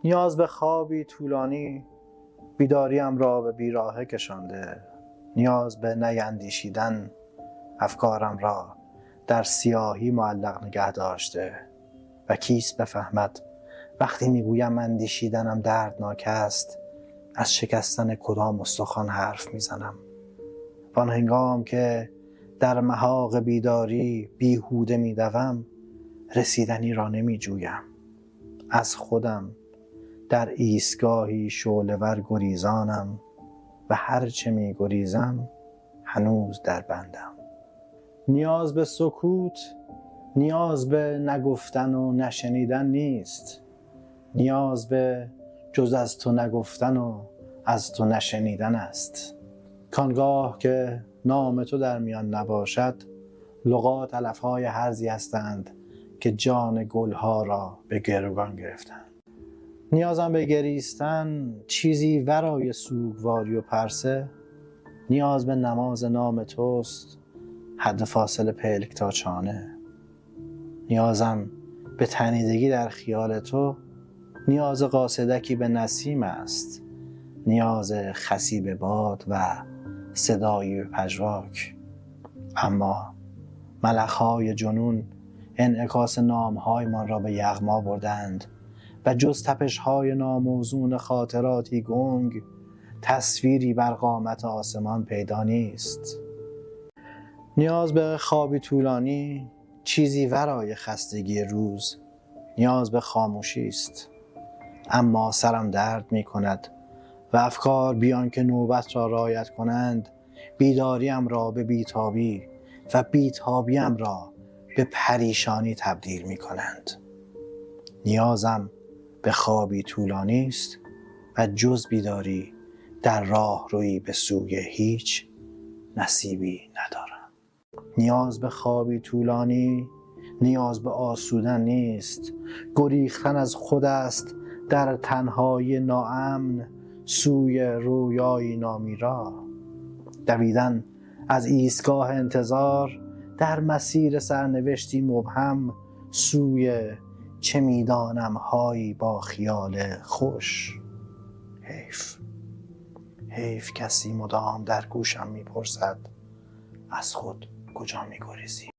نیاز به خوابی طولانی بیداریم را به بیراهه کشانده. نیاز به نیندیشیدن افکارم را در سیاهی معلق نگه داشته. و کیست بفهمد وقتی میگویم اندیشیدنم دردناک است، از شکستن کدام استخوان حرف میزنم. وان هنگام که در محاق بیداری بیهوده میدوم، رسیدنی را نمیجویم. از خودم در ایستگاهی شعله‌ور گریزانم و هرچه میگریزم هنوز در بندم. نیاز به سکوت، نیاز به نگفتن و نشنیدن نیست. نیاز به جز از تو نگفتن و از تو نشنیدن است. کانگاه که نام تو در میان نباشد، لغات علفهای هرزی هستند که جان گلها را به گروگان گرفتند. نیازم به گریستن چیزی ورای سوگواری و پرسه. نیاز به نماز نام توست، حد فاصل پلک تا چانه. نیازم به تنیدگی در خیال تو، نیاز قاصدکی به نسیم است. نیاز خسی به باد و صدایی به پژواک. اما ملخهای جنون انعکاس نامهایمان را به یغما بردند و جز تپش‌های ناموزون خاطراتی گنگ، تصویری بر قامت آسمان پیدا نیست. نیاز به خوابی طولانی چیزی ورای خستگی روز. نیاز به خاموشی است. اما سرم درد می کند و افکار بیان که نوبت را رعایت کنند، بیداریم را به بیتابی و بیتابیم را به پریشانی تبدیل می کنند. نیازم به خوابی طولانی است و جز بیداری در راه روی به سوی هیچ نصیبی ندارم. نیاز به خوابی طولانی نیاز به آسودن نیست. گریختن از خود است در تنهایی ناامن سوی رویایی نامیرا. دویدن از ایستگاه انتظار در مسیر سرنوشتی مبهم سوی چه میدانم هایی با خیال خوش. حیف کسی مدام در گوشم میپرسد از خود کجا میگریزی؟